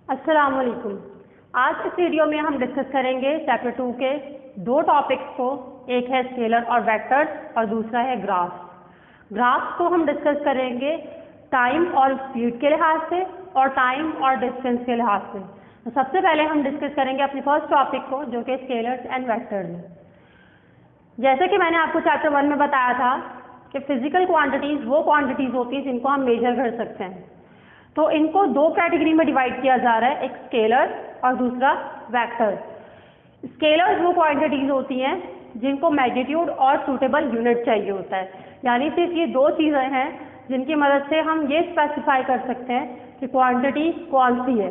अस्सलाम वालेकुम। आज इस वीडियो में हम डिस्कस करेंगे चैप्टर 2 के दो टॉपिक्स को। एक है स्केलर और वेक्टर्स और दूसरा है ग्राफ्स। ग्राफ्स को हम डिस्कस करेंगे टाइम और स्पीड के लिहाज से और टाइम और डिस्टेंस के लिहाज से। तो सबसे पहले हम डिस्कस करेंगे अपने फर्स्ट टॉपिक को, जो कि स्केलर्स एंड वेक्टर्स है। जैसे कि मैंने आपको चैप्टर 1 में बताया था कि फिजिकल क्वांटिटीज़ वो क्वांटिटीज़ होती हैं जिनको हम मेजर कर सकते हैं। तो इनको दो कैटेगरी में डिवाइड किया जा रहा है, एक स्केलर और दूसरा वेक्टर। स्केलर्स वो क्वांटिटीज़ होती हैं जिनको मैग्नीट्यूड और सूटेबल यूनिट चाहिए होता है, यानी सिर्फ ये दो चीज़ें हैं जिनकी मदद से हम ये स्पेसिफाई कर सकते हैं कि क्वांटिटी कौन सी है।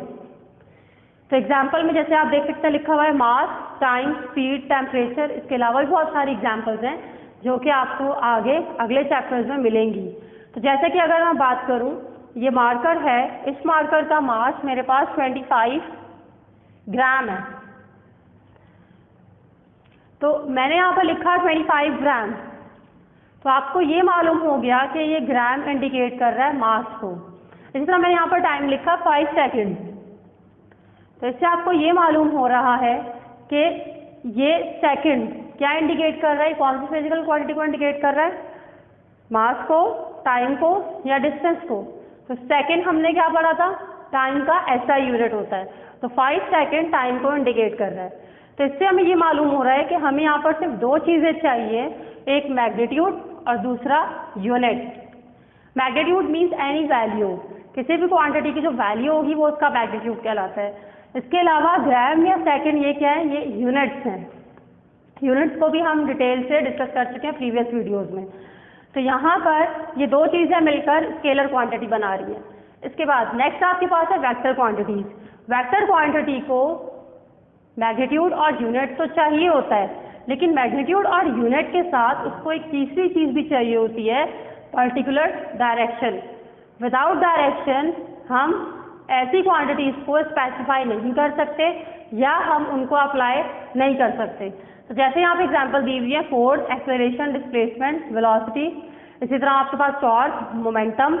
तो एग्जाम्पल में जैसे आप देख सकते हैं लिखा हुआ है मास, टाइम, स्पीड, टेम्परेचर। इसके अलावा भी बहुत सारी एग्जाम्पल्स हैं जो कि आपको आगे अगले चैप्टर्स में मिलेंगी। तो जैसे कि अगर मैं बात करूं, ये मार्कर है, इस मार्कर का मास मेरे पास 25 ग्राम है। तो मैंने यहाँ पर लिखा 25 ग्राम, तो आपको ये मालूम हो गया कि ये ग्राम इंडिकेट कर रहा है मास को। इसी तरह मैंने यहाँ पर टाइम लिखा 5 सेकेंड, तो इससे आपको ये मालूम हो रहा है कि ये सेकंड क्या इंडिकेट कर रहा है, कौन सी फिजिकल क्वांटिटी को इंडिकेट कर रहा है, मास को, टाइम को या डिस्टेंस को। तो सेकंड हमने क्या पढ़ा था, टाइम का SI यूनिट होता है। तो 5 सेकंड टाइम को इंडिकेट कर रहा है। तो इससे हमें ये मालूम हो रहा है कि हमें यहाँ पर सिर्फ दो चीज़ें चाहिए, एक मैग्नीट्यूड और दूसरा unit. Magnitude means any value, किसी भी क्वांटिटी की जो वैल्यू होगी वो उसका मैग्नीट्यूड कहलाता है। इसके अलावा ग्राम या सेकंड ये क्या है, ये यूनिट्स हैं। यूनिट्स को भी हम डिटेल से डिस्कस कर चुके हैं प्रीवियस वीडियोस में। तो यहाँ पर ये दो चीज़ें मिलकर स्केलर क्वांटिटी बना रही है। इसके बाद नेक्स्ट आपके पास है वेक्टर क्वांटिटीज। वेक्टर क्वांटिटी को मैग्नीट्यूड और यूनिट तो चाहिए होता है, लेकिन मैग्नीट्यूड और यूनिट के साथ उसको एक तीसरी चीज़ भी चाहिए होती है, पर्टिकुलर डायरेक्शन। विदाउट डायरेक्शन हम ऐसी क्वांटिटीज़ को स्पेसिफाई नहीं कर सकते या हम उनको अप्लाई नहीं कर सकते। तो जैसे यहाँ पे एग्जांपल दी हुई है, फोर्स, एक्सेलरेशन, डिस्प्लेसमेंट, वेलोसिटी। इसी तरह आपके पास टॉर्क, मोमेंटम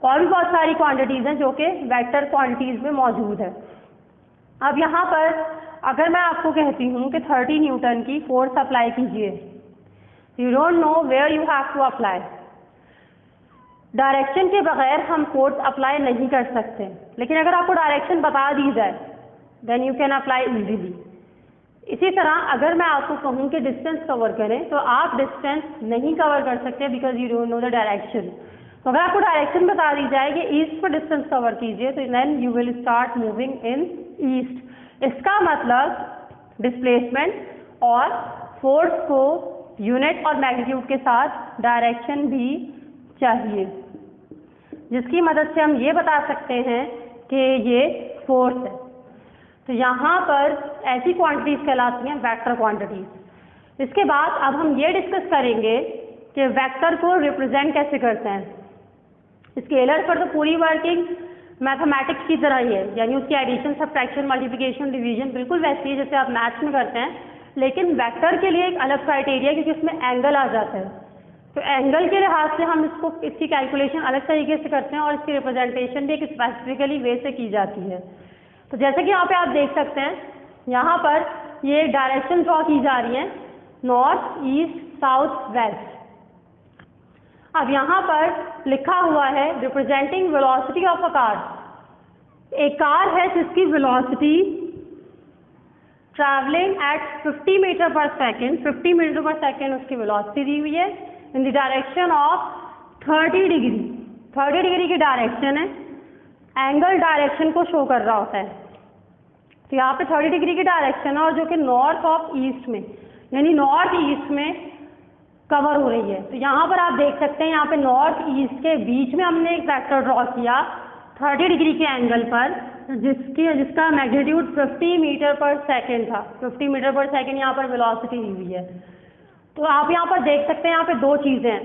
और भी बहुत सारी क्वांटिटीज़ हैं जो कि वेक्टर क्वांटिटीज़ में मौजूद है। अब यहाँ पर अगर मैं आपको कहती हूँ कि 30 न्यूटन की फोर्स अप्लाई कीजिए, you don't know where you have to apply. Direction के बगैर हम फोर्स अप्लाई नहीं कर सकते, लेकिन अगर आपको डायरेक्शन बता दी जाए then you can apply easily. इसी तरह अगर मैं आपको कहूँ कि डिस्टेंस कवर करें, तो आप डिस्टेंस नहीं कवर कर सकते because you don't know the direction. तो अगर आपको डायरेक्शन बता दी जाए कि ईस्ट पर डिस्टेंस कवर कीजिए, तो then you will start moving in east. इसका मतलब डिस्प्लेसमेंट और फोर्स को यूनिट और मैग्नीट्यूड के साथ डायरेक्शन भी चाहिए, जिसकी मदद से हम ये बता सकते हैं कि ये फोर्स है। तो यहाँ पर ऐसी क्वांटिटीज कहलाती हैं वेक्टर क्वांटिटीज। इसके बाद अब हम ये डिस्कस करेंगे कि वेक्टर को रिप्रेजेंट कैसे करते हैं। स्केलर पर तो पूरी वर्किंग मैथमेटिक्स की तरह ही है, यानी उसकी एडिशन, सब्ट्रैक्शन, मल्टीप्लिकेशन, डिवीजन बिल्कुल वैसी है जैसे आप मैथ्स में करते हैं। लेकिन वेक्टर के लिए एक अलग क्राइटेरिया, क्योंकि इसमें एंगल आ जाता है। तो एंगल के लिहाज से हम इसकी कैलकुलेशन अलग तरीके से करते हैं और इसकी रिप्रेजेंटेशन भी एक स्पेसिफिकली वे से की जाती है। तो जैसे कि यहाँ पे आप देख सकते हैं, यहाँ पर ये डायरेक्शन ड्रॉ की जा रही है, नॉर्थ, ईस्ट, साउथ, वेस्ट। अब यहाँ पर लिखा हुआ है representing velocity of a car. एक कार है जिसकी वेलोसिटी ट्रैवलिंग एट 50 मीटर पर सेकेंड, 50 मीटर पर सेकेंड उसकी वेलोसिटी दी हुई है in the direction of 30 degree. 30 degree की डायरेक्शन है, एंगल डायरेक्शन को शो कर रहा होता है। तो यहाँ पे 30 डिग्री की डायरेक्शन है और जो कि नॉर्थ ऑफ ईस्ट में, यानी नॉर्थ ईस्ट में कवर हो रही है। तो यहाँ पर आप देख सकते हैं, यहाँ पे नॉर्थ ईस्ट के बीच में हमने एक वेक्टर ड्रॉ किया 30 डिग्री के एंगल पर, जिसका मैग्नीट्यूड 50 मीटर पर सेकेंड था। 50 मीटर पर सेकेंड यहाँ पर वेलोसिटी दी हुई है। तो आप यहाँ पर देख सकते हैं, यहाँ पे दो चीज़ें हैं,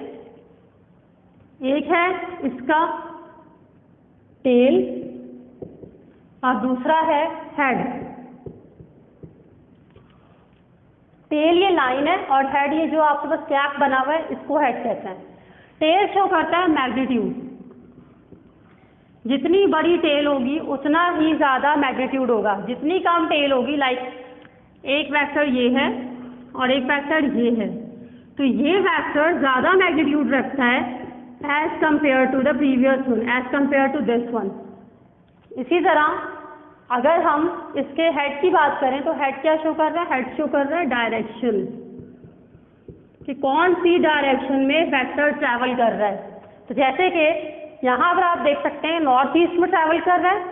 एक है इसका टेल और दूसरा है हेड। टेल ये लाइन है और हेड ये जो आपके पास कैप बना हुआ है, इसको हेड कहते हैं। टेल शो करता है मैग्नीट्यूड, जितनी बड़ी टेल होगी उतना ही ज़्यादा मैग्नीट्यूड होगा, जितनी कम टेल होगी, लाइक एक वेक्टर ये है और एक वेक्टर ये है, तो ये वेक्टर ज़्यादा मैग्नीट्यूड रखता है as compare to the previous one, as compare to this one. इसी तरह अगर हम इसके हेड की बात करें तो हेड क्या शो कर रहा है? हेड शो कर रहा है डायरेक्शन, कि कौन सी डायरेक्शन में वेक्टर ट्रैवल कर रहा है। तो जैसे कि यहाँ पर आप देख सकते हैं नॉर्थ ईस्ट में ट्रैवल कर रहा है,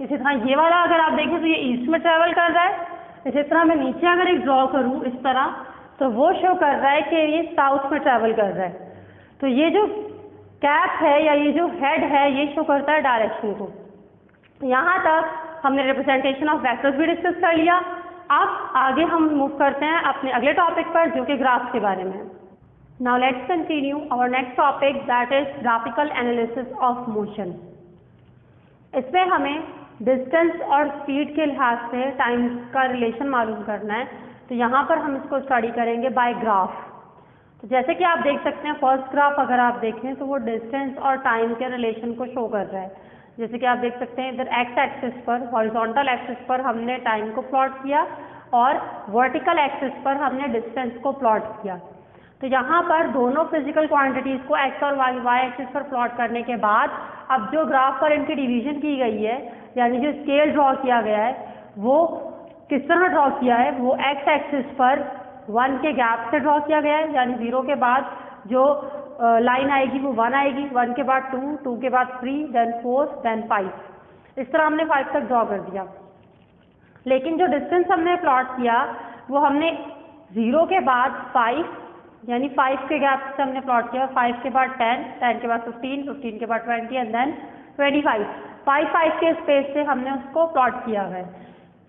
इसी तरह ये वाला अगर आप देखें तो ये ईस्ट में ट्रैवल कर रहा है। इसी तरह मैं नीचे अगर एक ड्रॉ करूँ इस तरह, तो वो शो कर रहा है कि ये साउथ में ट्रैवल कर रहा है। तो ये जो कैप है या ये जो हेड है ये शो करता है डायरेक्शन को। यहाँ तक हमने रिप्रेजेंटेशन ऑफ वेक्टर्स भी डिस्कस कर लिया। अब आगे हम मूव करते हैं अपने अगले टॉपिक पर, जो कि ग्राफ्स के बारे में। Now let's continue our next topic, that is graphical analysis of motion. इसमें हमें डिस्टेंस और स्पीड के लिहाज से टाइम का रिलेशन मालूम करना है। तो यहाँ पर हम इसको स्टडी करेंगे बाय ग्राफ। तो जैसे कि आप देख सकते हैं फर्स्ट ग्राफ अगर आप देखें तो वो डिस्टेंस और टाइम के रिलेशन को शो कर रहा है। जैसे कि आप देख सकते हैं इधर एक्स एक्सिस पर, हॉरिजॉन्टल एक्सिस पर हमने टाइम को प्लॉट किया और वर्टिकल एक्सिस पर हमने डिस्टेंस को प्लॉट किया। तो यहाँ पर दोनों फिजिकल क्वांटिटीज़ को एक्स और वाई एक्सिस पर प्लॉट करने के बाद अब जो ग्राफ पर इनकी डिवीजन की गई है, यानी जो स्केल ड्रॉ किया गया है, वो किस तरह ड्रॉ किया है? वो एक्स एक्सिस पर 1 के गैप से ड्रॉ किया गया है, यानी 0 के बाद जो लाइन आएगी वो 1 आएगी, 1 के बाद 2, 2 के बाद 3, देन 4, देन 5। इस तरह हमने 5 तक ड्रॉ कर दिया। लेकिन जो डिस्टेंस हमने प्लॉट किया वो हमने 0 के बाद 5, यानी 5 के गैप से हमने प्लॉट किया, 5 के बाद 10, 10 के बाद 15, 15 के बाद 20 एंड देन 25। 5 के स्पेस से हमने उसको प्लॉट किया है।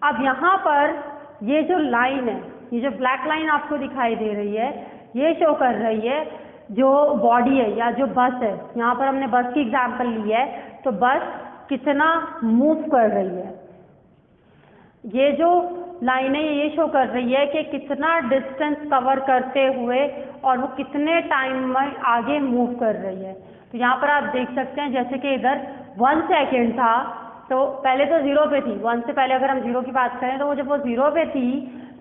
अब यहाँ पर ये जो लाइन है, ये जो ब्लैक लाइन आपको दिखाई दे रही है, ये शो कर रही है जो बॉडी है या जो बस है। यहाँ पर हमने बस की एग्जाम्पल ली है, तो बस कितना मूव कर रही है। ये जो लाइन है ये शो कर रही है कि कितना डिस्टेंस कवर करते हुए और वो कितने टाइम में आगे मूव कर रही है। तो यहाँ पर आप देख सकते हैं जैसे कि इधर 1 सेकेंड था, तो पहले तो 0 पे थी। 1 से पहले अगर हम 0 की बात करें तो वो जब वो 0 पे थी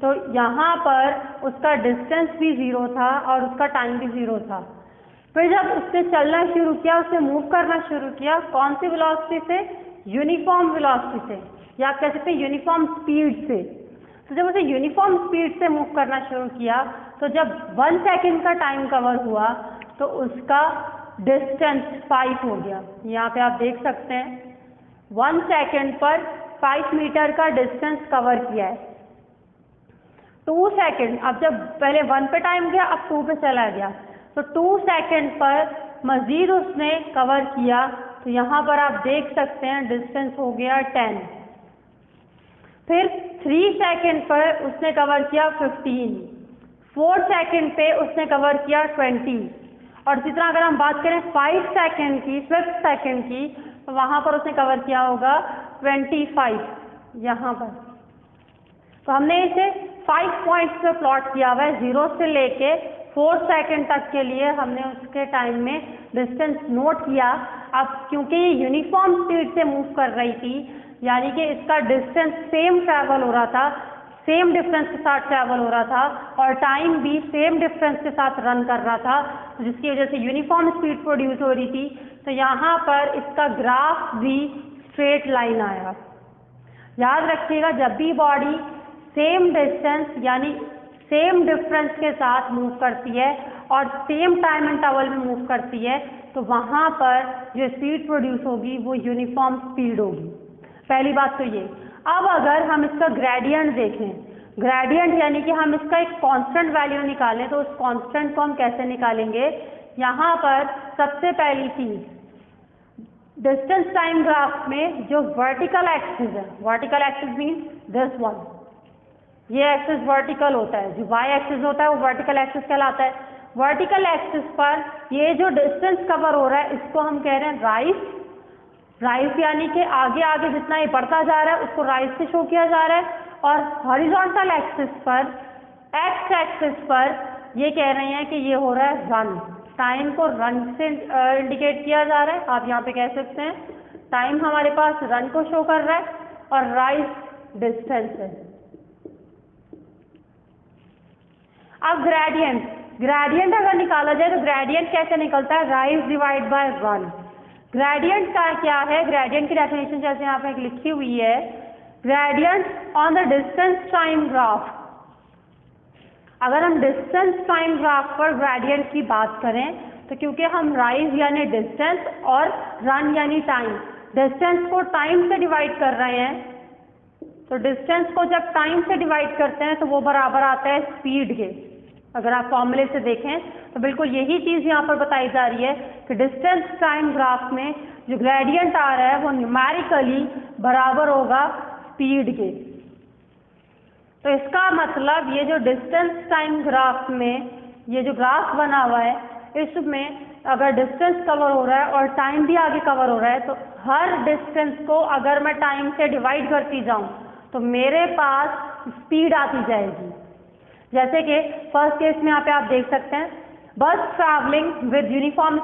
तो यहाँ पर उसका डिस्टेंस भी 0 था और उसका टाइम भी 0 था। फिर जब उसने चलना शुरू किया, उसने मूव करना शुरू किया, कौन सी वेलोसिटी से? यूनिफॉर्म वेलोसिटी से, या आप कह सकते हैं यूनिफॉर्म स्पीड से। तो जब उसे यूनिफॉर्म स्पीड से मूव करना शुरू किया तो जब 1 सेकेंड का टाइम कवर हुआ तो उसका डिस्टेंस 5 हो गया। यहाँ पे आप देख सकते हैं 1 सेकेंड पर 5 मीटर का डिस्टेंस कवर किया है। 2 सेकेंड, अब जब पहले 1 पे टाइम गया अब 2 पे चला गया, तो 2 सेकेंड पर मजीद उसने कवर किया। तो यहाँ पर आप देख सकते हैं डिस्टेंस हो गया 10। फिर 3 सेकेंड पर उसने कवर किया 15, 4 सेकेंड पे उसने कवर किया 20, और इसी तरह अगर हम बात करें 5 सेकेंड की, 5 सेकेंड की, तो वहाँ पर उसने कवर किया होगा 25 यहाँ पर। तो हमने इसे 5 पॉइंट्स पे प्लॉट किया हुआ है, 0 से लेके 4 सेकेंड तक के लिए हमने उसके टाइम में डिस्टेंस नोट किया। अब क्योंकि ये यूनिफॉर्म स्पीड से मूव कर रही थी, यानी कि इसका डिस्टेंस सेम ट्रैवल हो रहा था, सेम डिफरेंस के साथ ट्रैवल हो रहा था और टाइम भी सेम डिफरेंस के साथ रन कर रहा था, तो जिसकी वजह से यूनिफॉर्म स्पीड प्रोड्यूस हो रही थी। तो यहाँ पर इसका ग्राफ भी स्ट्रेट लाइन आया। याद रखिएगा, जब भी बॉडी सेम डिस्टेंस यानी सेम डिफरेंस के साथ मूव करती है और सेम टाइम इंटरवल में मूव करती है, तो वहाँ पर जो स्पीड प्रोड्यूस होगी वो यूनिफॉर्म स्पीड होगी। पहली बात तो ये। अब अगर हम इसका ग्रेडियंट देखें, ग्रेडियंट यानी कि हम इसका एक कांस्टेंट वैल्यू निकालें, तो उस कांस्टेंट को हम कैसे निकालेंगे? यहाँ पर सबसे पहली चीज, डिस्टेंस टाइम ग्राफ में जो वर्टिकल एक्सिस है, vertical axis means this one, ये एक्सिस वर्टिकल होता है, जो वाई एक्सिस होता है वो वर्टिकल एक्सिस कहलाता है। वर्टिकल एक्सिस पर ये जो डिस्टेंस कवर हो रहा है इसको हम कह रहे हैं राइज। राइज यानी कि आगे आगे जितना ये बढ़ता जा रहा है उसको राइज से शो किया जा रहा है। और हॉरिजॉन्टल एक्सिस पर, एक्स एक्सिस पर ये कह रहे हैं कि ये हो रहा है रन, टाइम को रन से इंडिकेट किया जा रहा है। आप यहाँ पे कह सकते हैं टाइम हमारे पास रन को शो कर रहा है और राइज डिस्टेंस है। अब ग्रेडियंट अगर निकाला जाए तो ग्रेडियंट कैसे निकलता है? Rise divide by run. Gradient का क्या है? ग्रेडियंट की डेफिनेशन जैसे यहाँ पे लिखी हुई है, gradient on the distance time graph. अगर हम डिस्टेंस टाइम ग्राफ पर ग्रेडियंट की बात करें तो क्योंकि हम राइज यानी डिस्टेंस और रन यानी टाइम, डिस्टेंस को टाइम से डिवाइड कर रहे हैं, तो डिस्टेंस को जब टाइम से डिवाइड करते हैं तो वो बराबर आता है स्पीड के। अगर आप फॉर्मूले से देखें तो बिल्कुल यही चीज़ यहाँ पर बताई जा रही है कि डिस्टेंस टाइम ग्राफ में जो ग्रेडियंट आ रहा है वो न्यूमेरिकली बराबर होगा स्पीड के। तो इसका मतलब ये जो डिस्टेंस टाइम ग्राफ में ये जो ग्राफ बना हुआ है, इसमें अगर डिस्टेंस कवर हो रहा है और टाइम भी आगे कवर हो रहा है, तो हर डिस्टेंस को अगर मैं टाइम से डिवाइड करती जाऊं तो मेरे पास स्पीड आती जाएगी। जैसे कि फर्स्ट केस में यहाँ पे आप देख सकते हैं, बस ट्रैवलिंग विद यूनिफॉर्म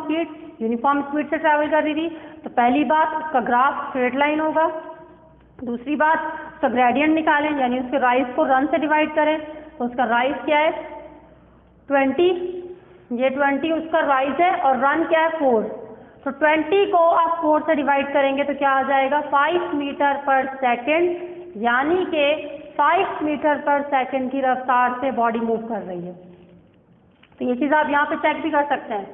स्पीड से ट्रैवल कर रही थी, तो पहली बात उसका ग्राफ स्ट्रेट लाइन होगा। दूसरी बात उसका ग्रेडियंट निकालें, यानी उसके राइज को रन से डिवाइड करें, तो उसका राइज क्या है 20, ये 20 उसका राइज है और रन क्या है 4। तो 20 को आप 4 से डिवाइड करेंगे तो क्या आ जाएगा 5 मीटर पर सेकेंड, यानी कि 5 मीटर पर सेकेंड की रफ्तार से बॉडी मूव कर रही है। तो ये चीज़ आप यहाँ पे चेक भी कर सकते हैं।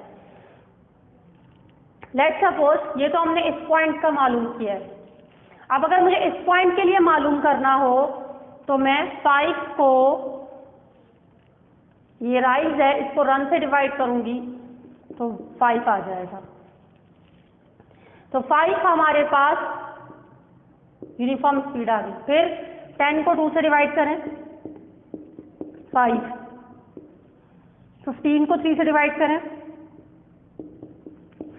लेट्स सपोज ये तो हमने इस पॉइंट का मालूम किया है। अब अगर मुझे इस पॉइंट के लिए मालूम करना हो तो मैं 5 को, ये राइज है, इसको रन से डिवाइड करूंगी तो 5 आ जाएगा। तो 5 हमारे पास यूनिफॉर्म स्पीड आ गई। फिर 10 को 2 से डिवाइड करें 5, 15 को 3 से डिवाइड करें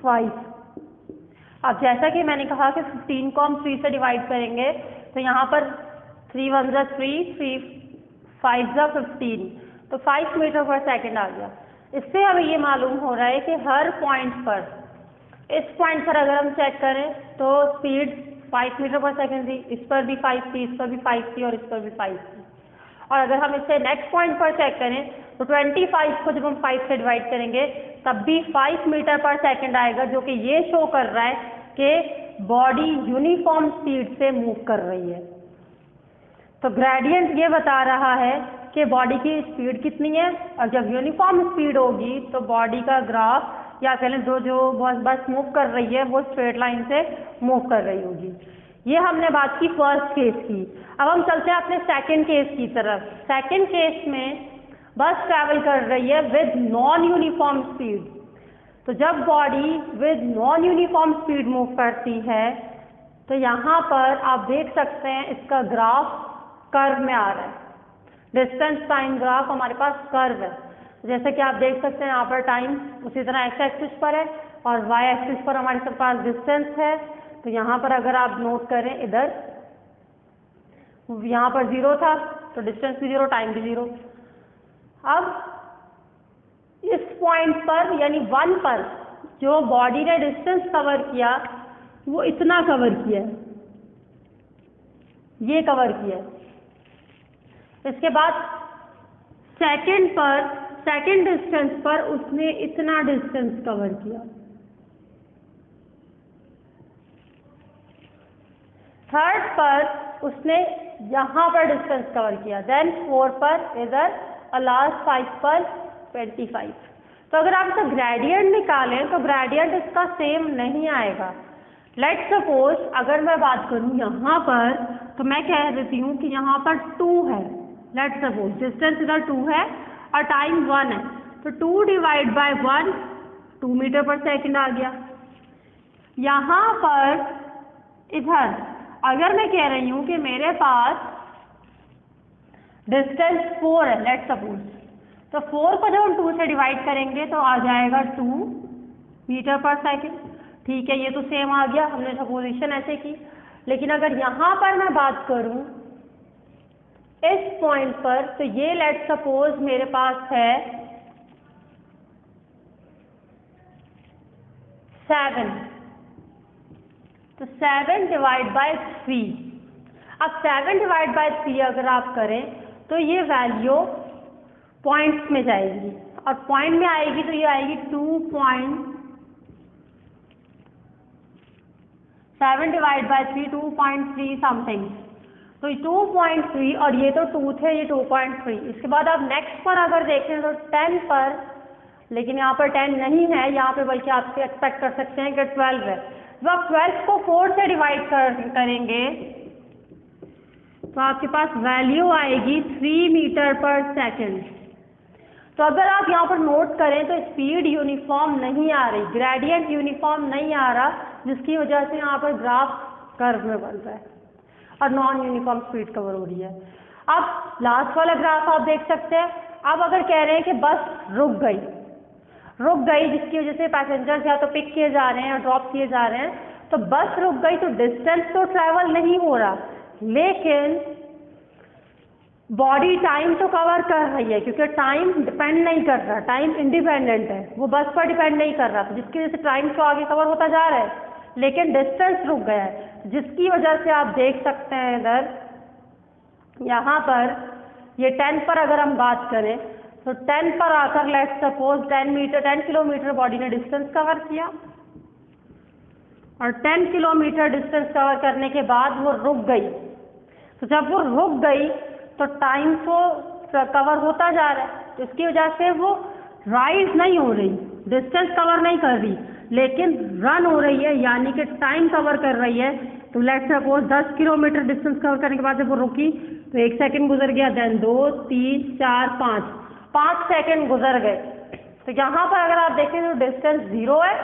5। अब जैसा कि मैंने कहा कि 15 को हम 3 से डिवाइड करेंगे तो यहाँ पर 3 1 जा 3, 3 5 जा 15, तो 5 मीटर पर सेकेंड आ गया। इससे हमें ये मालूम हो रहा है कि हर पॉइंट पर, इस पॉइंट पर अगर हम चेक करें तो स्पीड 5 मीटर पर सेकेंड थी, इस पर भी 5 थी, इस पर भी 5 थी और इस पर भी 5 थी। और अगर हम इससे नेक्स्ट पॉइंट पर चेक करें तो 25 को जब हम 5 से डिवाइड करेंगे तब भी 5 मीटर पर सेकेंड आएगा, जो कि ये शो कर रहा है कि बॉडी यूनिफॉर्म स्पीड से मूव कर रही है। तो ग्रेडियंट ये बता रहा है कि बॉडी की स्पीड कितनी है, और जब यूनिफॉर्म स्पीड होगी तो बॉडी का ग्राफ या कह लें जो बस मूव कर रही है वो स्ट्रेट लाइन से मूव कर रही होगी। ये हमने बात की फर्स्ट केस की। अब हम चलते हैं अपने सेकंड केस की तरफ। सेकंड केस में बस ट्रैवल कर रही है विद नॉन यूनिफॉर्म स्पीड। तो जब body with non uniform speed move करती है तो यहाँ पर आप देख सकते हैं इसका ग्राफ कर्व में आ रहा है। डिस्टेंस टाइम ग्राफ हमारे पास कर्व है, जैसे कि आप देख सकते हैं यहाँ पर टाइम उसी तरह एक्स एक्सिस पर है और वाई एक्सिस पर हमारे पास डिस्टेंस है। तो यहाँ पर अगर आप नोट करें, इधर यहाँ पर 0 था तो डिस्टेंस भी 0, टाइम भी 0। अब इस पॉइंट पर यानी 1 पर जो बॉडी ने डिस्टेंस कवर किया वो इतना कवर किया है, ये कवर किया है। इसके बाद सेकंड पर, सेकंड डिस्टेंस पर उसने इतना डिस्टेंस कवर किया। थर्ड पर उसने यहाँ पर डिस्टेंस कवर किया, देन 4 पर इधर और लास्ट 5 पर 25। तो अगर आप इसका ग्रेडियंट निकालें तो ग्रेडियंट इसका सेम नहीं आएगा। लेट्स सपोज अगर मैं बात करूँ यहाँ पर, तो मैं कह देती हूँ कि यहाँ पर 2 है। लेट्स सपोज डिस्टेंस इधर 2 है और टाइम 1 है, तो 2 डिवाइड बाय 1 2 मीटर पर सेकेंड आ गया। यहाँ पर इधर अगर मैं कह रही हूँ कि मेरे पास डिस्टेंस 4 है, लेट्स सपोज, तो 4 को जब हम 2 से डिवाइड करेंगे तो आ जाएगा 2 मीटर पर सेकेंड। ठीक है, ये तो सेम आ गया, हमने सपोजिशन ऐसे की। लेकिन अगर यहाँ पर मैं बात करूँ इस पॉइंट पर, तो ये लेट्स सपोज मेरे पास है 7, तो 7 डिवाइड बाय 3। अब 7 डिवाइड बाय 3 अगर आप करें तो ये वैल्यू पॉइंट्स में जाएगी, और पॉइंट में आएगी तो ये आएगी 7 डिवाइड बाय 3 2.3 समथिंग। तो 2.3 और ये तो 2 थे, ये 2.3। इसके बाद आप नेक्स्ट पर अगर देखें तो 10 पर, लेकिन यहाँ पर 10 नहीं है यहाँ पे, बल्कि आप एक्सपेक्ट कर सकते हैं कि 12 है। जब आप 12 को 4 से डिवाइड करेंगे तो आपके पास वैल्यू आएगी 3 मीटर पर सेकेंड। तो अगर आप यहाँ पर नोट करें तो स्पीड यूनिफॉर्म नहीं आ रही, ग्रेडियंट यूनिफॉर्म नहीं आ रहा, जिसकी वजह से यहाँ पर ग्राफ कर्व में बन रहा है और नॉन यूनिफॉर्म स्पीड कवर हो रही है। अब लास्ट वाला ग्राफ आप देख सकते हैं। अब अगर कह रहे हैं कि बस रुक गई, जिसकी वजह से पैसेंजर्स या तो पिक किए जा रहे हैं या ड्रॉप किए जा रहे हैं, तो बस रुक गई तो डिस्टेंस तो ट्रैवल नहीं हो रहा, लेकिन बॉडी टाइम तो कवर कर रही है, क्योंकि टाइम डिपेंड नहीं कर रहा, टाइम इंडिपेंडेंट है, वो बस पर डिपेंड नहीं कर रहा, तो जिसकी वजह से टाइम तो आगे कवर होता जा रहा है, लेकिन डिस्टेंस रुक गया है, जिसकी वजह से आप देख सकते हैं इधर यहाँ पर ये 10 पर अगर हम बात करें तो 10 पर आकर लेट्स सपोज 10 किलोमीटर बॉडी ने डिस्टेंस कवर किया, और 10 किलोमीटर डिस्टेंस कवर करने के बाद वो रुक गई। तो जब वो रुक गई तो टाइम तो कवर होता जा रहा है, तो इसकी वजह से वो राइज नहीं हो रही, डिस्टेंस कवर नहीं कर रही, लेकिन रन हो रही है, यानी कि टाइम कवर कर रही है। तो let's suppose 10 kilometre distance cover करने के बाद जब वो रुकी तो 1 सेकंड गुजर गया, देन 2 3 4 5 सेकंड गुजर गए। तो यहाँ पर अगर आप देखें तो डिस्टेंस 0 है,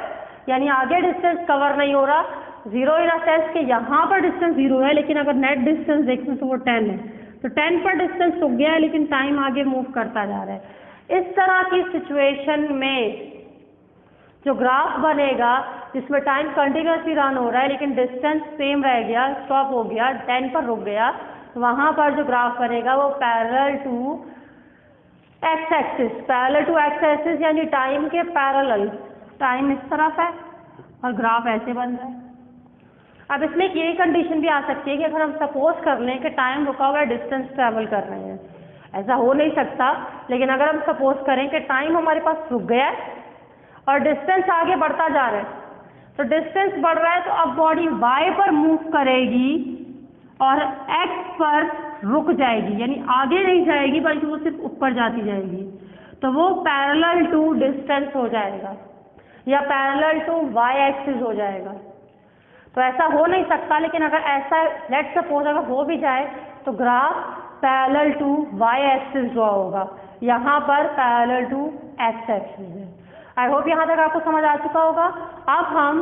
यानी आगे डिस्टेंस कवर नहीं हो रहा, 0 इन अ सेंस कि यहाँ पर डिस्टेंस 0 है, लेकिन अगर नेट डिस्टेंस देखें तो वो 10 है। तो 10 पर डिस्टेंस रुक गया है, लेकिन टाइम आगे मूव करता जा रहा है। इस तरह की सिचुएशन में जो ग्राफ बनेगा जिसमें टाइम कंटिन्यूसली रन हो रहा है लेकिन डिस्टेंस सेम रह गया, स्टॉप हो गया, 10 पर रुक गया, तो वहाँ पर जो ग्राफ बनेगा वो पैरेलल टू एक्स एक्सिस, यानी टाइम के पैरेलल, टाइम इस तरफ है और ग्राफ ऐसे बन रहा है। अब इसमें एक ये कंडीशन भी आ सकती है कि अगर हम सपोज कर लें कि टाइम रुका हुआ है, डिस्टेंस ट्रैवल कर रहे हैं, ऐसा हो नहीं सकता, लेकिन अगर हम सपोज करें कि टाइम हमारे पास रुक गया है और डिस्टेंस आगे बढ़ता जा रहा है, तो डिस्टेंस बढ़ रहा है तो अब बॉडी y पर मूव करेगी और x पर रुक जाएगी, यानी आगे नहीं जाएगी बल्कि वो सिर्फ ऊपर जाती जाएगी, तो वो पैरेलल टू डिस्टेंस हो जाएगा या पैरेलल टू y एक्सिस हो जाएगा। तो ऐसा हो नहीं सकता, लेकिन अगर ऐसा लेट्स सपोज अगर हो भी जाए तो graph parallel to y axis draw होगा, यहाँ पर पैरेलल टू x एक्सिस है। आई होप यहाँ तक आपको समझ आ चुका होगा। अब हम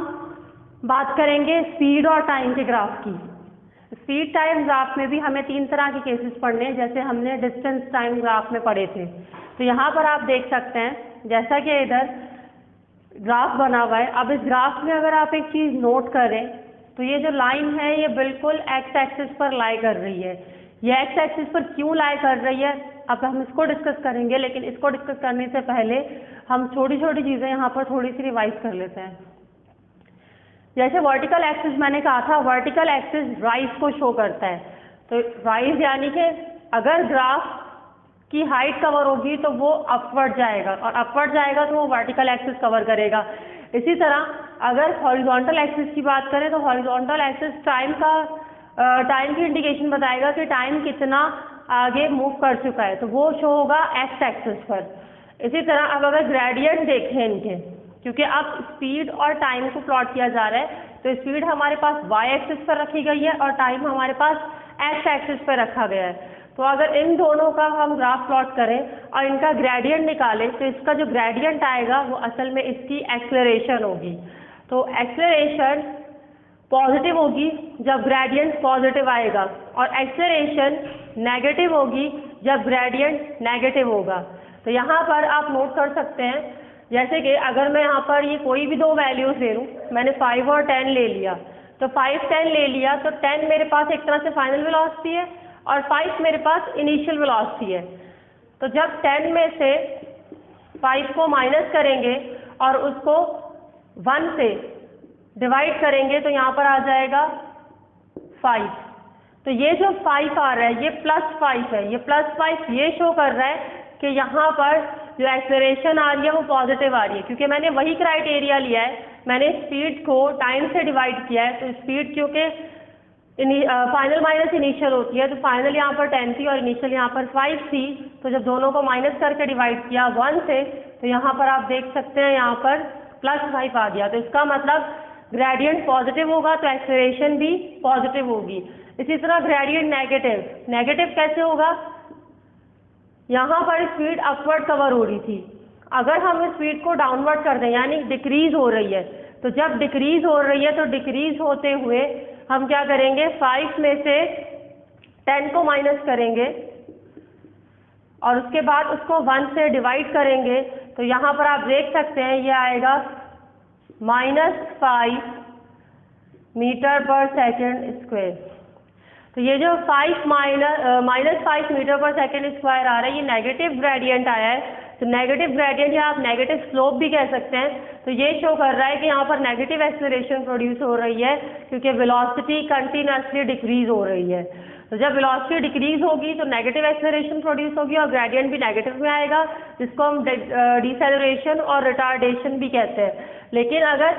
बात करेंगे स्पीड और टाइम के ग्राफ की। स्पीड टाइम ग्राफ में भी हमें 3 तरह के केसेस पढ़ने हैं, जैसे हमने डिस्टेंस टाइम ग्राफ में पढ़े थे। तो यहाँ पर आप देख सकते हैं जैसा कि इधर ग्राफ बना हुआ है। अब इस ग्राफ में अगर आप एक चीज़ नोट करें तो ये जो लाइन है ये बिल्कुल एक्स एक्सिस पर लाई कर रही है। ये एक्स एक्सिस पर क्यों लाई कर रही है अब हम इसको डिस्कस करेंगे, लेकिन इसको डिस्कस करने से पहले हम छोटी छोटी चीज़ें यहाँ पर थोड़ी सी रिवाइज कर लेते हैं। जैसे वर्टिकल एक्सिस मैंने कहा था, वर्टिकल एक्सिस राइज को शो करता है। तो राइज यानी कि अगर ग्राफ की हाइट कवर होगी तो वो अपवर्ड जाएगा, और अपवर्ड जाएगा तो वो वर्टिकल एक्सिस कवर करेगा। इसी तरह अगर हॉरिजॉन्टल एक्सिस की बात करें तो हॉरिजॉन्टल एक्सिस टाइम की इंडिकेशन बताएगा कि टाइम कितना आगे मूव कर चुका है, तो वो शो होगा एक्स एक्सिस पर। इसी तरह अब अगर ग्रेडियंट देखें इनके, क्योंकि अब स्पीड और टाइम को प्लॉट किया जा रहा है, तो स्पीड हमारे पास y एक्सिस पर रखी गई है और टाइम हमारे पास x एक्सिस पर रखा गया है। तो अगर इन दोनों का हम ग्राफ प्लॉट करें और इनका ग्रेडियंट निकालें तो इसका जो ग्रेडियंट आएगा वो असल में इसकी एक्सेलरेशन होगी। तो एक्सेलरेशन पॉजिटिव होगी जब ग्रेडियंट पॉजिटिव आएगा, और एक्सेलरेशन नेगेटिव होगी जब ग्रेडियंट नेगेटिव होगा। तो यहाँ पर आप नोट कर सकते हैं, जैसे कि अगर मैं यहाँ पर ये कोई भी 2 वैल्यूज ले लूँ, मैंने 5 और 10 ले लिया, तो 5 10 ले लिया तो 10 मेरे पास एक तरह से फाइनल वेलोसिटी है और 5 मेरे पास इनिशियल वेलोसिटी है। तो जब 10 में से 5 को माइनस करेंगे और उसको 1 से डिवाइड करेंगे तो यहाँ पर आ जाएगा 5। तो ये जो 5 आ रहा है ये +5 है, ये +5 ये शो कर रहा है कि यहाँ पर जो एक्सेलरेशन आ रही है वो पॉजिटिव आ रही है, क्योंकि मैंने वही क्राइटेरिया लिया है, मैंने स्पीड को टाइम से डिवाइड किया है। तो स्पीड क्योंकि फाइनल माइनस इनिशियल होती है, तो फाइनल यहाँ पर 10 थी और इनिशियल यहाँ पर 5 थी, तो जब दोनों को माइनस करके डिवाइड किया 1 से, तो यहाँ पर आप देख सकते हैं यहाँ पर +5 आ गया। तो इसका मतलब ग्रेडियंट पॉजिटिव होगा तो एक्सेलरेशन भी पॉजिटिव होगी। इसी तरह ग्रेडियंट नेगेटिव कैसे होगा, यहाँ पर स्पीड अपवर्ड कवर हो रही थी, अगर हम स्पीड को डाउनवर्ड कर दें यानी डिक्रीज हो रही है, तो जब डिक्रीज हो रही है तो डिक्रीज होते हुए हम क्या करेंगे, 5 में से 10 को माइनस करेंगे और उसके बाद उसको 1 से डिवाइड करेंगे, तो यहाँ पर आप देख सकते हैं ये आएगा -5 मीटर पर सेकेंड स्क्वायर। तो ये जो 5 -5 मीटर पर सेकेंड स्क्वायर आ रहा है ये नेगेटिव ग्रेडियंट आया है। तो नेगेटिव ग्रेडियंट या आप नेगेटिव स्लोप भी कह सकते हैं। तो ये शो कर रहा है कि यहाँ पर नेगेटिव एक्सेलरेशन प्रोड्यूस हो रही है, क्योंकि वेलोसिटी कंटिन्यूसली डिक्रीज हो रही है। तो जब वेलोसिटी डिक्रीज होगी तो नेगेटिव एक्सेलरेशन प्रोड्यूस होगी और ग्रेडियंट भी नेगेटिव में आएगा, जिसको हम डिसेलरेशन और रिटार्डेशन भी कहते हैं। लेकिन अगर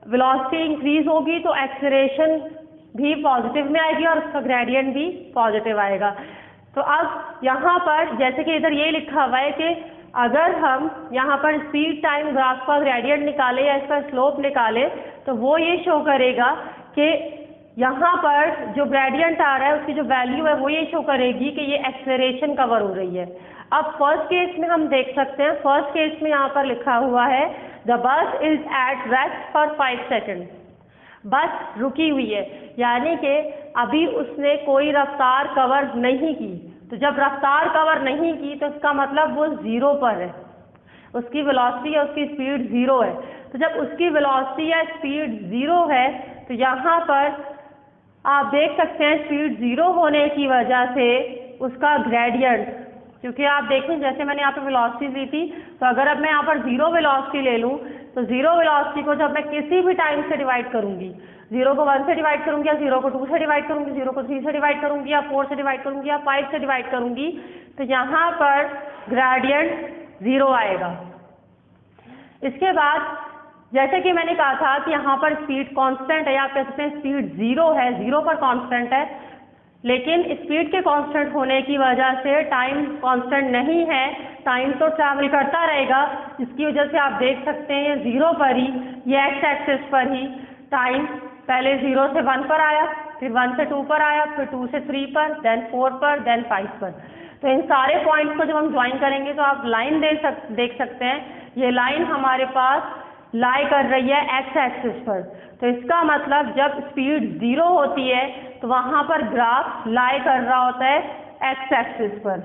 वेलोसिटी इंक्रीज होगी तो एक्सेलरेशन भी पॉजिटिव में आएगी और उसका ग्रेडियंट भी पॉजिटिव आएगा। तो अब यहाँ पर जैसे कि इधर ये लिखा हुआ है कि अगर हम यहाँ पर स्पीड टाइम ग्राफ का ग्रेडियंट निकालें या इसका स्लोप निकालें, तो वो ये शो करेगा कि यहाँ पर जो ग्रेडियंट आ रहा है उसकी जो वैल्यू है वो ये शो करेगी कि ये एक्सेलरेशन कवर हो रही है। अब फर्स्ट केस में हम देख सकते हैं, फर्स्ट केस में यहाँ पर लिखा हुआ है the bus is at rest for 5 second. बस रुकी हुई है, यानी कि अभी उसने कोई रफ्तार कवर नहीं की। तो जब रफ्तार कवर नहीं की तो इसका मतलब वो 0 पर है, उसकी वेलोसिटी या उसकी स्पीड 0 है। तो जब उसकी वेलोसिटी या स्पीड 0 है तो यहाँ पर आप देख सकते हैं स्पीड 0 होने की वजह से उसका ग्रेडियंट, क्योंकि आप देखें जैसे मैंने यहाँ पर वेलोसिटी ली थी, तो अगर अब मैं यहाँ पर 0 वेलोसिटी ले लूँ तो 0 वेलोसिटी को जब मैं किसी भी टाइम से डिवाइड करूँगी, 0 को 1 से डिवाइड करूँगी या 0 को 2 से डिवाइड करूँगी, 0 को 3 से डिवाइड करूँगी या 4 से डिवाइड करूँगी या 5 से डिवाइड करूँगी, तो यहाँ पर ग्रेडियंट 0 आएगा। इसके बाद जैसे कि मैंने कहा था कि यहाँ पर स्पीड कांस्टेंट है, या आप कह सकते हैं स्पीड 0 है, 0 पर कांस्टेंट है, लेकिन स्पीड के कांस्टेंट होने की वजह से टाइम कांस्टेंट नहीं है, टाइम तो ट्रैवल करता रहेगा, जिसकी वजह से आप देख सकते हैं 0 पर ही, ये एक्स एक्सिस पर ही टाइम पहले 0 से 1 पर आया, फिर 1 से 2 पर आया, फिर 2 से 3 पर, देन 4 पर, देन 5 पर। तो इन सारे पॉइंट्स को जब हम ज्वाइन करेंगे तो आप लाइन देख सकते हैं, ये लाइन हमारे पास लाई कर रही है एक्स एक्सिस पर। तो इसका मतलब जब स्पीड 0 होती है तो वहाँ पर ग्राफ लाई कर रहा होता है एक्स एक्सिस पर।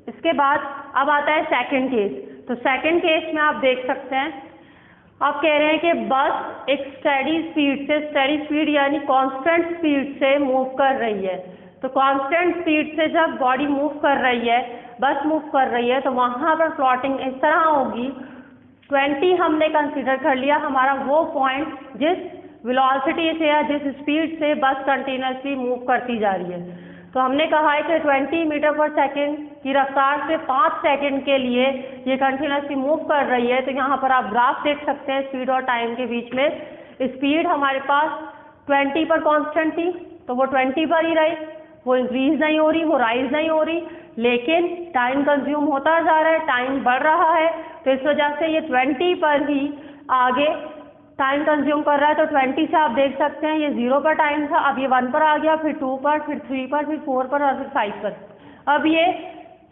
इसके बाद अब आता है सेकंड केस। तो सेकंड केस में आप देख सकते हैं, आप कह रहे हैं कि बस एक स्टेडी स्पीड यानी कांस्टेंट स्पीड से मूव कर रही है। तो कांस्टेंट स्पीड से जब बॉडी मूव कर रही है, बस मूव कर रही है, तो वहाँ पर प्लॉटिंग इस तरह होगी। 20 हमने कंसीडर कर लिया हमारा वो पॉइंट जिस वेलोसिटी से या जिस स्पीड से बस कंटिन्यूसली मूव करती जा रही है। तो हमने कहा है कि 20 मीटर पर सेकेंड की रफ्तार से 5 सेकेंड के लिए ये कंटिन्यूसली मूव कर रही है। तो यहाँ पर आप ग्राफ देख सकते हैं स्पीड और टाइम के बीच में। स्पीड हमारे पास 20 पर कांस्टेंट थी, तो वो 20 पर ही रही, वो इंक्रीज नहीं हो रही, वो राइज नहीं हो रही, लेकिन टाइम कंज्यूम होता जा रहा है, टाइम बढ़ रहा है, तो इस वजह से ये 20 पर ही आगे टाइम कंज्यूम कर रहा है। तो 20 से आप देख सकते हैं ये 0 पर टाइम था, अब ये 1 पर आ गया, फिर 2 पर, फिर 3 पर, फिर 4 पर और फिर 5 पर। अब ये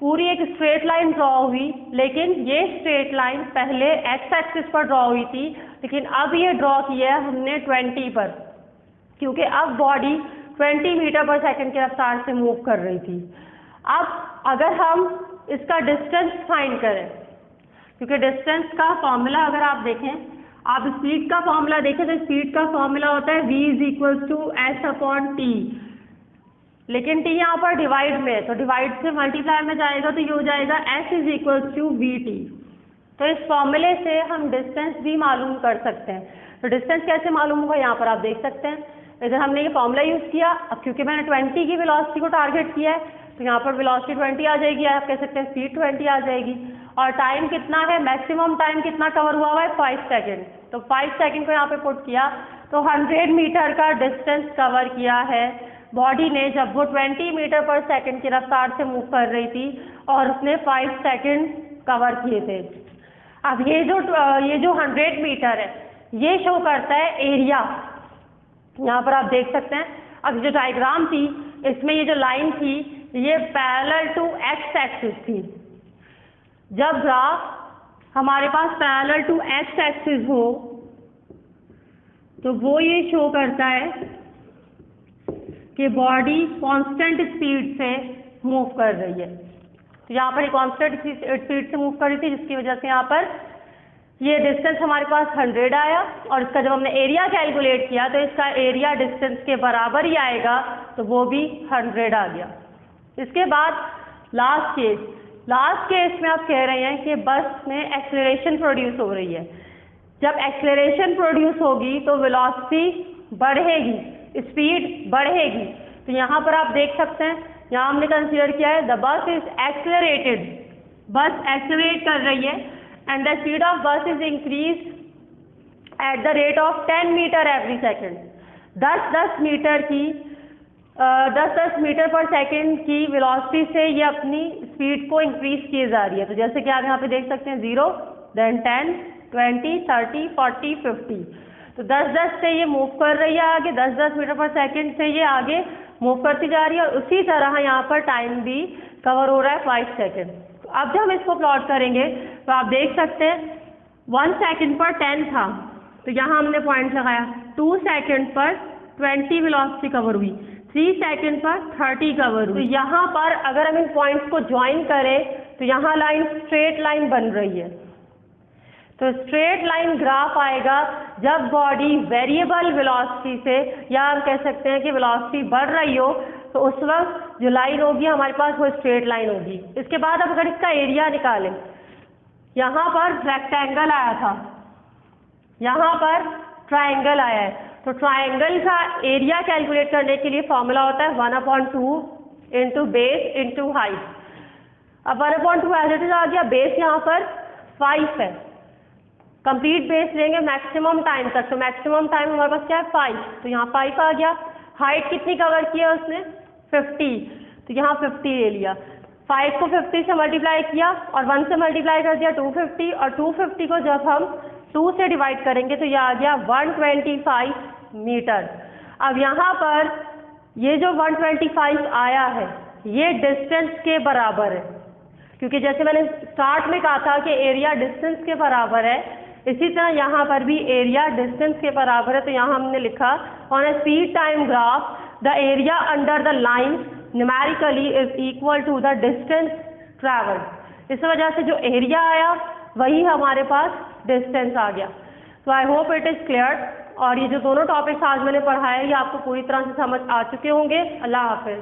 पूरी एक स्ट्रेट लाइन ड्रॉ हुई, लेकिन ये स्ट्रेट लाइन पहले एक्स एक्सिस पर ड्रॉ हुई थी, लेकिन अब ये ड्रॉ किया है हमने 20 पर, क्योंकि अब बॉडी 20 मीटर पर सेकेंड की रफ्तार से मूव कर रही थी। अब अगर हम इसका डिस्टेंस फाइंड करें, क्योंकि डिस्टेंस का फॉर्मूला अगर आप देखें, आप स्पीड का फॉर्मूला देखें तो स्पीड का फॉर्मूला होता है v = s/t, लेकिन t यहाँ पर डिवाइड में है, तो डिवाइड से मल्टीप्लाई में जाएगा तो ये हो जाएगा s = vt। तो इस फॉर्मूले से हम डिस्टेंस भी मालूम कर सकते हैं। तो डिस्टेंस कैसे मालूम होगा, यहाँ पर आप देख सकते हैं। इधर हमने ये फॉर्मूला यूज़ किया। अब क्योंकि मैंने 20 की वेलोसिटी को टारगेट किया है तो यहाँ पर वेलोसिटी 20 आ जाएगी, आप कह सकते हैं स्पीड 20 आ जाएगी। और टाइम कितना है, मैक्सिमम टाइम कितना कवर हुआ है, 5 सेकेंड। तो 5 सेकेंड को यहाँ पे पुट किया तो 100 मीटर का डिस्टेंस कवर किया है बॉडी ने, जब वो 20 मीटर पर सेकेंड की रफ्तार से मूव कर रही थी और उसने 5 सेकेंड कवर किए थे। अब ये जो 100 मीटर है ये शो करता है एरिया, यहाँ पर आप देख सकते हैं। अब जो डायग्राम थी इसमें ये जो लाइन थी ये पैरेलल टू एक्स एक्सिस थी। जब ग्राफ हमारे पास पैरेलल टू एक्स एक्सिस हो तो वो ये शो करता है कि बॉडी कांस्टेंट स्पीड से मूव कर रही है। तो यहाँ पर कांस्टेंट स्पीड से मूव कर रही थी जिसकी वजह से यहाँ पर ये डिस्टेंस हमारे पास 100 आया। और इसका जब हमने एरिया कैलकुलेट किया तो इसका एरिया डिस्टेंस के बराबर ही आएगा, तो वो भी 100 आ गया। इसके बाद लास्ट केस में आप कह रहे हैं कि बस में एक्सेलरेशन प्रोड्यूस हो रही है। जब एक्सेलरेशन प्रोड्यूस होगी तो वेलोसिटी बढ़ेगी, स्पीड बढ़ेगी। तो यहाँ पर आप देख सकते हैं, यहाँ हमने कंसीडर किया है द बस इज एक्सेलरेटेड, बस एक्सेलरेट कर रही है and the speed of bus is increase at the rate of 10 metre every second. 10 metre पर सेकेंड की वेलोसिटी से ये अपनी स्पीड को इंक्रीज किए जा रही है। तो जैसे कि आप यहाँ पे देख सकते हैं 0, then 10, 20, 30, 40, 50। तो 10 से ये मूव कर रही है आगे, 10 मीटर पर सेकेंड से ये आगे मूव करती जा रही है। और उसी तरह यहाँ पर टाइम भी कवर हो रहा है 5 सेकेंड। तो अब जब हम इसको प्लॉट करेंगे तो आप देख सकते हैं 1 सेकेंड पर 10 था, तो यहाँ हमने पॉइंट लगाया। 2 सेकेंड पर 20 वेलोसिटी कवर हुई, 3 सेकेंड पर 30 कवर हुई। तो यहाँ पर अगर हम इन पॉइंट्स को ज्वाइन करें तो यहाँ लाइन स्ट्रेट लाइन बन रही है। तो स्ट्रेट लाइन ग्राफ आएगा जब बॉडी वेरिएबल वेलोसिटी से, या हम कह सकते हैं कि वेलोसिटी बढ़ रही हो, तो उस वक्त जो लाइन होगी हमारे पास वो स्ट्रेट लाइन होगी। इसके बाद अब अगर इसका एरिया निकालें, यहाँ पर रेक्टेंगल आया था, यहाँ पर ट्राइंगल आया है। तो ट्राइंगल का एरिया कैलकुलेट करने के लिए फॉर्मूला होता है 1/2 इंटू बेस इंटू हाइट। अब 1/2 एज इट इज आ गया, बेस यहाँ पर 5 है, कंप्लीट बेस लेंगे मैक्सिमम टाइम तक, तो मैक्सिमम टाइम हमारे पास क्या है 5, तो यहाँ 5 आ गया। हाइट कितनी कवर की है उसने 50, तो यहाँ 50 ले लिया। 5 को 50 से मल्टीप्लाई किया और 1 से मल्टीप्लाई कर दिया 250, और 250 को जब हम 2 से डिवाइड करेंगे तो ये आ गया 125 मीटर। अब यहाँ पर ये जो 125 आया है ये डिस्टेंस के बराबर है, क्योंकि जैसे मैंने स्टार्ट में कहा था कि एरिया डिस्टेंस के बराबर है, इसी तरह यहाँ पर भी एरिया डिस्टेंस के बराबर है। तो यहाँ हमने लिखा on a speed time graph the area under the line numerically is equal to the distance travelled. इस वजह से जो एरिया आया वही हमारे पास डिस्टेंस आ गया। तो I hope it is clear. और ये जो दोनों टॉपिक्स आज मैंने पढ़ाए ये आपको पूरी तरह से समझ आ चुके होंगे। अल्लाह हाफिज़।